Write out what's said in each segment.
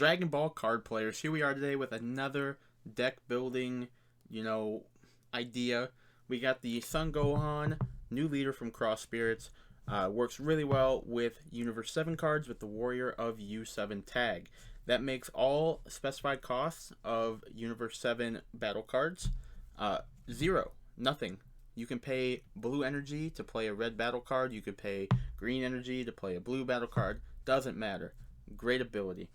Dragon Ball card players, here we are today with another deck building, idea. We got the Sun Gohan, new leader from Cross Spirits. Works really well with Universe 7 cards with the Warrior of U7 tag. That makes all specified costs of Universe 7 battle cards 0, nothing. You can pay blue energy to play a red battle card. You could pay green energy to play a blue battle card. Doesn't matter. Great ability.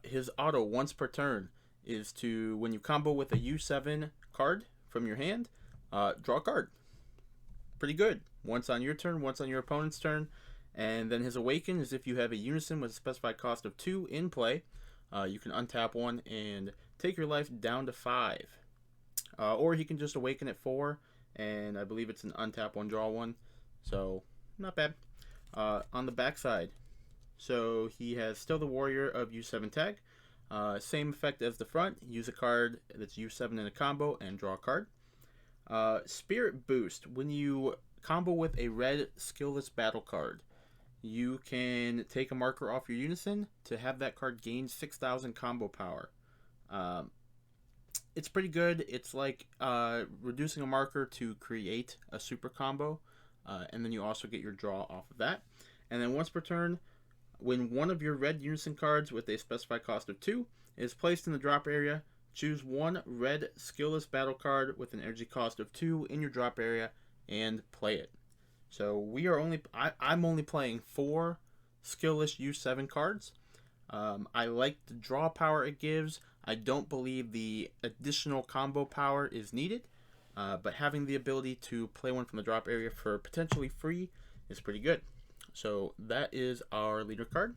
His auto once per turn is to, when you combo with a U7 card from your hand, draw a card. Pretty good. Once on your turn, once on your opponent's turn. And then his awaken is if you have a unison with a specified cost of 2 in play, you can untap one and take your life down to 5. Or he can just awaken at 4, and I believe it's an untap one, draw one. So, not bad. On the backside, so he has still the Warrior of U7 tag. Same effect as the front. Use a card that's U7 in a combo and draw a card. Spirit Boost. When you combo with a red skillless battle card, you can take a marker off your unison to have that card gain 6,000 combo power. It's pretty good. It's like reducing a marker to create a super combo. And then you also get your draw off of that. And then once per turn, when one of your red unison cards with a specified cost of 2 is placed in the drop area, choose one red skillless battle card with an energy cost of 2 in your drop area and play it. So I'm only playing 4 skillless U7 cards. I like the draw power it gives. I don't believe the additional combo power is needed. But having the ability to play one from the drop area for potentially free is pretty good. So that is our leader card.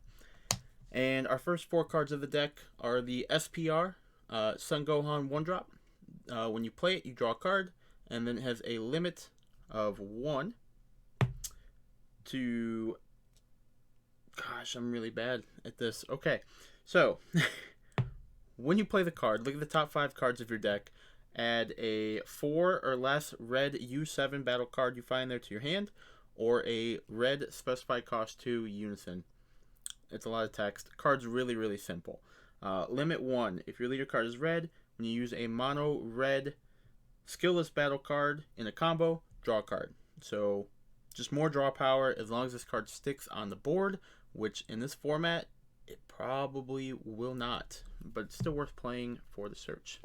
And our first 4 cards of the deck are the SPR, Sun Gohan 1-drop. When you play it, you draw a card, and then it has a limit of 1 to... Gosh, I'm really bad at this. Okay, so when you play the card, look at the top 5 cards of your deck. Add a 4 or less red U7 battle card you find there to your hand, or a red specified cost 2 unison. It's a lot of text. Card's really, really simple. Limit 1. If your leader card is red, when you use a mono red skillless battle card in a combo, draw a card. So just more draw power as long as this card sticks on the board, which in this format, it probably will not. But it's still worth playing for the search.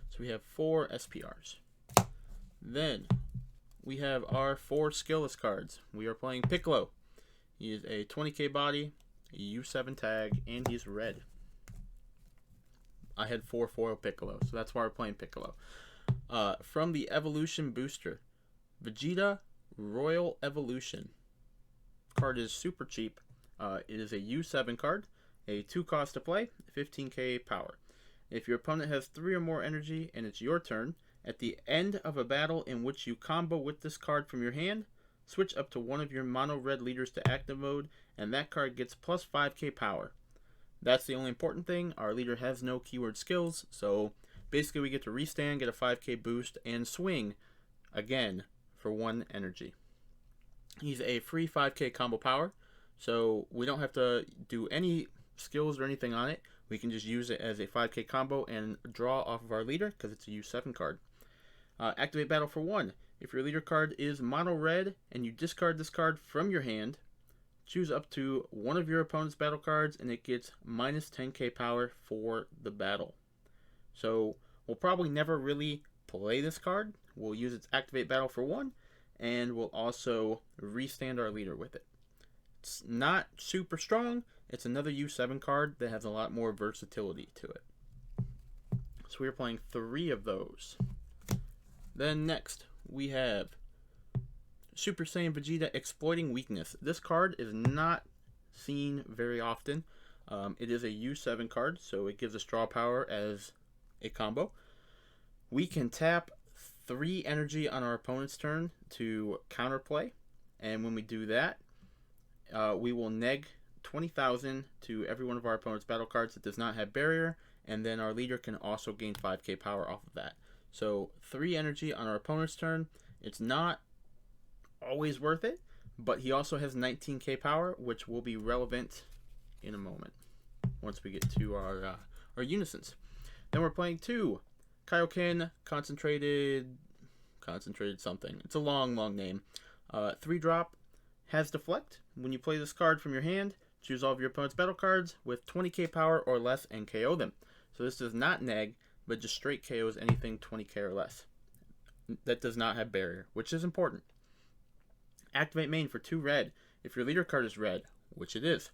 So we have 4 SPRs. Then we have our 4 skillless cards. We are playing Piccolo. He is a 20k body, a U7 tag, and he's red. I had 4 foil Piccolo, so that's why we're playing Piccolo. From the Evolution Booster, Vegeta Royal Evolution. Card is super cheap. It is a U7 card, a 2 cost to play, 15k power. If your opponent has 3 or more energy and it's your turn, at the end of a battle in which you combo with this card from your hand, switch up to one of your mono red leaders to active mode, and that card gets plus 5k power. That's the only important thing. Our leader has no keyword skills, so basically we get to restand, get a 5k boost, and swing again for 1 energy. He's a free 5k combo power, so we don't have to do any skills or anything on it. We can just use it as a 5k combo and draw off of our leader because it's a U7 card. Activate battle for 1. If your leader card is mono red and you discard this card from your hand, choose up to one of your opponent's battle cards and it gets minus 10k power for the battle. So we'll probably never really play this card. We'll use its activate battle for 1 and we'll also restand our leader with it. It's not super strong. It's another U7 card that has a lot more versatility to it. So we're playing 3 of those. Then next, we have Super Saiyan Vegeta Exploiting Weakness. This card is not seen very often. It is a U7 card, so it gives us draw power as a combo. We can tap 3 energy on our opponent's turn to counterplay. And when we do that, we will neg 20,000 to every one of our opponent's battle cards that does not have barrier, and then our leader can also gain 5k power off of that. So 3 energy on our opponent's turn. It's not always worth it, but he also has 19k power, which will be relevant in a moment. once we get to our unisons. Then we're playing 2 Kaioken concentrated something. It's a long name. 3-drop, has deflect. When you play this card from your hand, choose all of your opponent's battle cards with 20k power or less and KO them. So this does not neg, but just straight KOs anything 20k or less. That does not have barrier, which is important. Activate main for 2 red. If your leader card is red, which it is,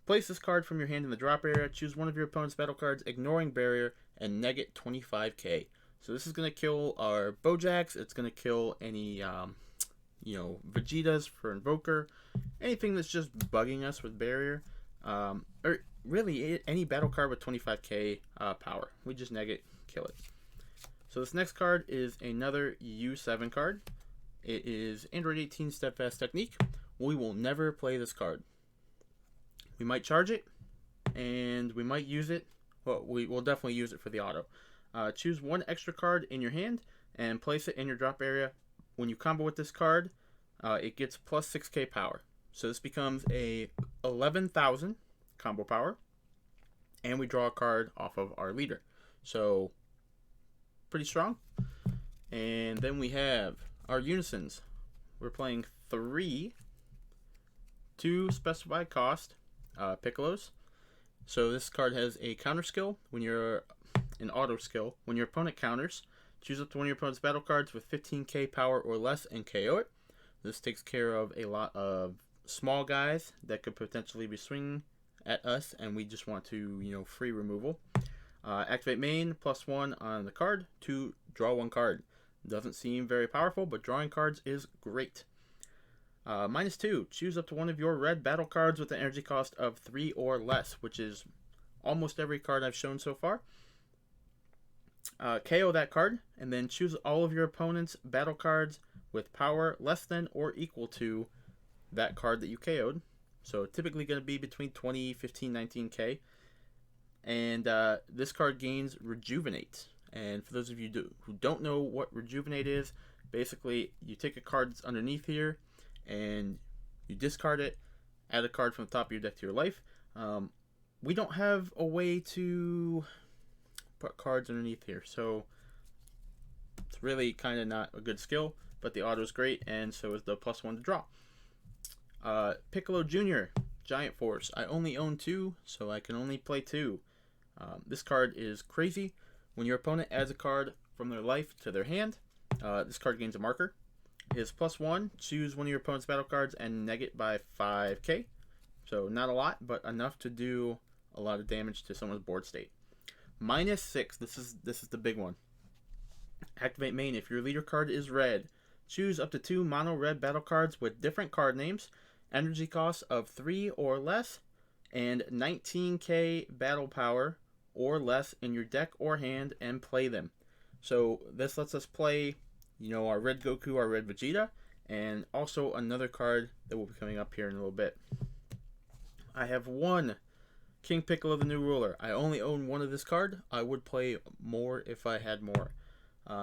place this card from your hand in the drop area, choose one of your opponent's battle cards, ignoring barrier, and neg it 25k. So this is going to kill our Bojacks, it's going to kill any, Vegetas for Invoker, anything that's just bugging us with barrier, or really any battle card with 25k power. We just neg it, kill it. So this next card is another U7 card. It is Android 18 Steadfast Technique. We will never play this card. We might charge it, and we might use it. Well, we will definitely use it for the auto. Choose 1 extra card in your hand and place it in your drop area. When you combo with this card, it gets plus 6k power. So this becomes a 11,000 combo power, and we draw a card off of our leader. So pretty strong. And then we have our unisons. We're playing 3 2 specified cost Piccolos. So this card has a counter skill when you're an auto skill. When your opponent counters, choose up to one of your opponent's battle cards with 15k power or less and KO it. This takes care of a lot of small guys that could potentially be swinging at us, and we just want to, free removal. Activate main, +1 on the card to draw 1 card. Doesn't seem very powerful, but drawing cards is great. -2, choose up to one of your red battle cards with an energy cost of 3 or less, which is almost every card I've shown so far. KO that card, and then choose all of your opponent's battle cards with power less than or equal to that card that you KO'd. So typically going to be between 20, 15, 19k. And this card gains Rejuvenate. And for those of you who don't know what Rejuvenate is, basically you take a card that's underneath here and you discard it, add a card from the top of your deck to your life. We don't have a way to put cards underneath here, so it's really kind of not a good skill, but the auto is great, and so is the +1 to draw. Piccolo Jr., Giant Force. I only own 2, so I can only play 2. This card is crazy. When your opponent adds a card from their life to their hand, this card gains a marker. His +1, choose one of your opponent's battle cards and neg it by 5k. So not a lot, but enough to do a lot of damage to someone's board state. -6, this is the big one. Activate main. If your leader card is red, choose up to 2 mono red battle cards with different card names, energy costs of 3 or less, and 19k battle power or less in your deck or hand, and play them. So this lets us play, our red Goku, our red Vegeta, and also another card that will be coming up here in a little bit. I have 1 King Piccolo, the New Ruler. I only own 1 of this card. I would play more if I had more.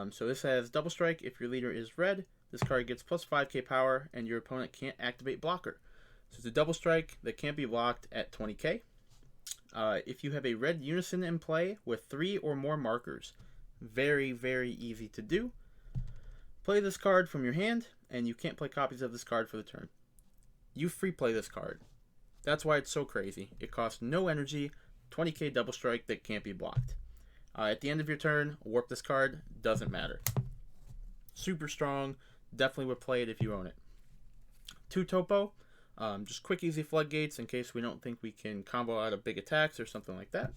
So this has double strike. If your leader is red, this card gets plus 5k power, and your opponent can't activate blocker. So it's a double strike that can't be blocked at 20k. If you have a red unison in play with 3 or more markers, very, very easy to do. Play this card from your hand, and you can't play copies of this card for the turn. You free play this card. That's why it's so crazy. It costs no energy, 20k double strike that can't be blocked. At the end of your turn, warp this card, doesn't matter. Super strong, definitely would play it if you own it. 2 Topo, just quick easy floodgates in case we don't think we can combo out of big attacks or something like that.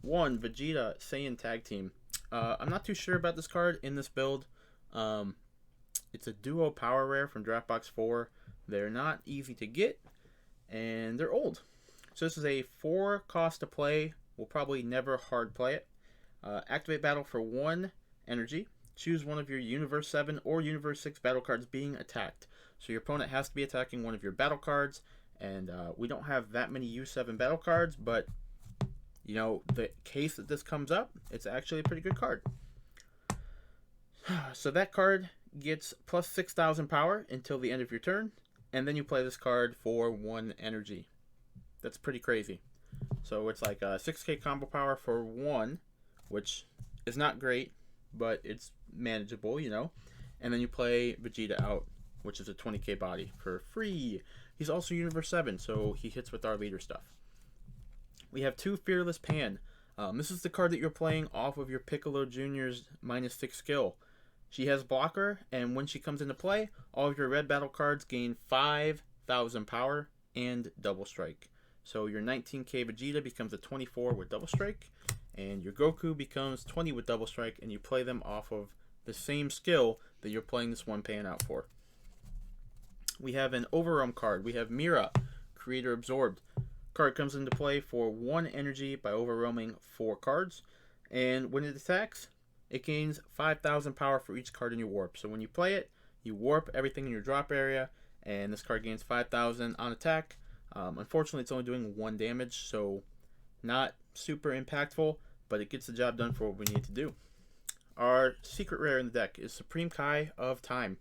1 Vegeta Saiyan Tag Team. I'm not too sure about this card in this build. It's a duo power rare from Draft Box 4. They're not easy to get, and they're old. So this is a 4 cost to play. We'll probably never hard play it. Activate battle for 1 energy. Choose one of your Universe 7 or Universe 6 battle cards being attacked. So your opponent has to be attacking one of your battle cards, and we don't have that many U7 battle cards, but the case that this comes up, it's actually a pretty good card. So that card gets plus 6,000 power until the end of your turn, and then you play this card for 1 energy. That's pretty crazy. So it's like a 6k combo power for 1, which is not great, but it's manageable, you know. And then you play Vegeta out, which is a 20k body for free. He's also Universe 7, so he hits with our leader stuff. We have 2 Fearless Pan. This is the card that you're playing off of your Piccolo Jr.'s -6 skill. She has blocker, and when she comes into play, all of your red battle cards gain 5,000 power and double strike. So your 19k Vegeta becomes a 24 with double strike, and your Goku becomes 20 with double strike, and you play them off of the same skill that you're playing this 1 pan out for. We have an Overwhelm card. We have Mira, Creator Absorbed. Card comes into play for 1 energy by overwhelming 4 cards, and when it attacks, it gains 5,000 power for each card in your warp. So when you play it, you warp everything in your drop area, and this card gains 5,000 on attack. Unfortunately, it's only doing 1 damage, so not super impactful, but it gets the job done for what we need to do. Our secret rare in the deck is Supreme Kai of Time.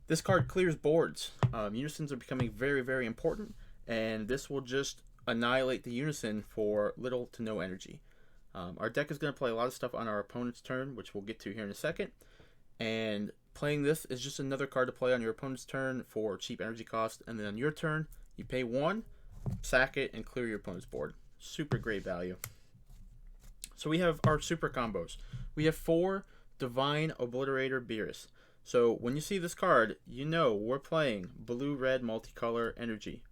This card clears boards. Unisons are becoming very, very important, and this will just annihilate the Unison for little to no energy. Our deck is going to play a lot of stuff on our opponent's turn, which we'll get to here in a second. And playing this is just another card to play on your opponent's turn for cheap energy cost. And then on your turn, you pay 1, sack it, and clear your opponent's board. Super great value. So we have our super combos. We have 4 Divine Obliterator Beerus. So when you see this card, you know we're playing blue-red multicolor energy.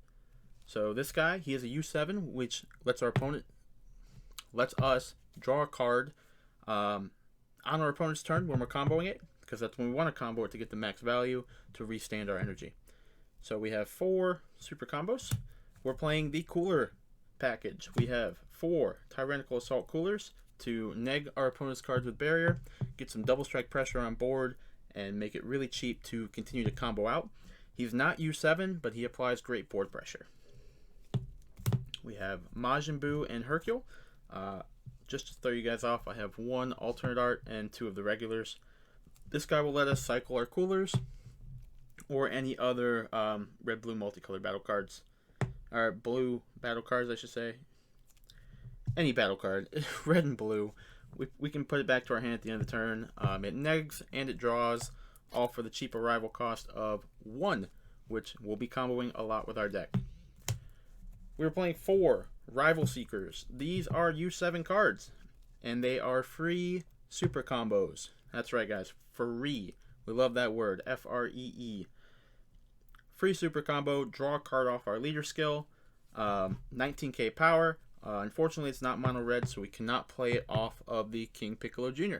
So this guy, he has a U7, which lets us draw a card on our opponent's turn when we're comboing it, because that's when we want to combo it to get the max value to restand our energy. So we have 4 super combos. We're playing the cooler package. We have 4 Tyrannical Assault coolers to neg our opponent's cards with barrier, get some double strike pressure on board, and make it really cheap to continue to combo out. He's not U7, but he applies great board pressure. We have Majin Buu and Hercule. Just to throw you guys off, I have 1 alternate art and 2 of the regulars. This guy will let us cycle our coolers or any other red-blue multicolored battle cards. Or blue battle cards, I should say. Any battle card, red and blue. We can put it back to our hand at the end of the turn. It negs and it draws, all for the cheap arrival cost of 1, which we'll be comboing a lot with our deck. We're playing 4 Rival Seekers. These are U7 cards, and they are free super combos. That's right, guys, free. We love that word, F-R-E-E. Free super combo, draw a card off our leader skill, 19k power. Unfortunately, it's not mono red, so we cannot play it off of the King Piccolo Jr.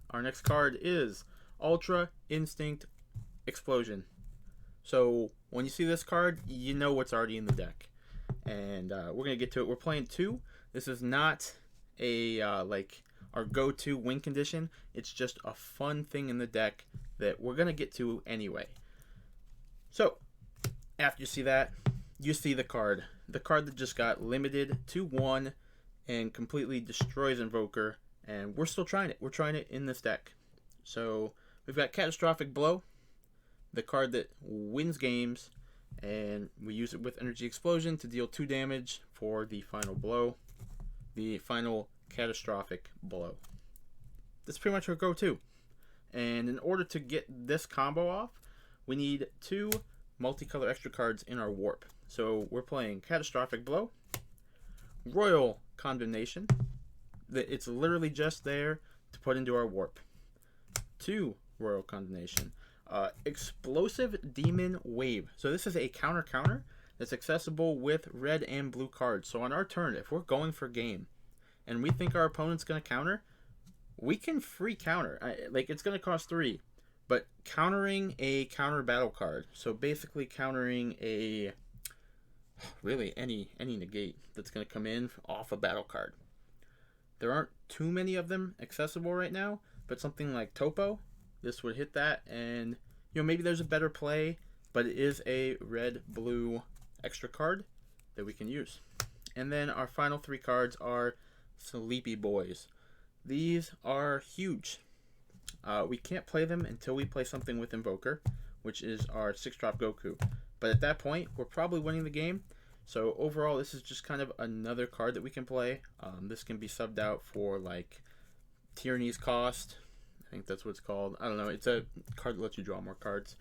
Our next card is Ultra Instinct Explosion. So when you see this card, you know what's already in the deck. And we're going to get to it. We're playing 2. This is not a like our go-to win condition. It's just a fun thing in the deck that we're going to get to anyway. So after you see that, you see the card. The card that just got limited to 1 and completely destroys Invoker. And we're still trying it. We're trying it in this deck. So we've got Catastrophic Blow, the card that wins games, and we use it with Energy Explosion to deal 2 damage for the final blow, the final Catastrophic Blow. That's pretty much our go-to. And in order to get this combo off, we need 2 multicolor extra cards in our warp. So we're playing Catastrophic Blow, Royal Condemnation. It's literally just there to put into our warp. 2 Royal Condemnation. Explosive Demon Wave. So this is a counter that's accessible with red and blue cards. So on our turn, if we're going for game and we think our opponent's going to counter, we can free counter. Like, it's going to cost 3, but countering a counter battle card. So basically countering a really any negate that's going to come in off a battle card. There aren't too many of them accessible right now, but something like Topo, this would hit that, and maybe there's a better play, but it is a red-blue extra card that we can use. And then our final 3 cards are Sleepy Boys. These are huge. We can't play them until we play something with Invoker, which is our 6-drop Goku. But at that point, we're probably winning the game, So overall, this is just kind of another card that we can play. This can be subbed out for like Tyranny's Cost. I think that's what it's called. I don't know. It's a card that lets you draw more cards.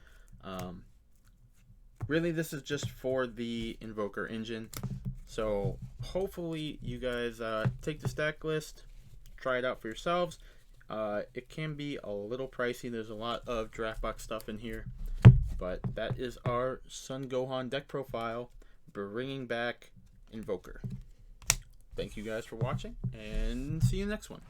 Really, this is just for the Invoker engine. So hopefully you guys take the stack list, try it out for yourselves. It can be a little pricey. There's a lot of draft box stuff in here. But that is our Son Gohan deck profile, bringing back Invoker. Thank you guys for watching, and see you next one.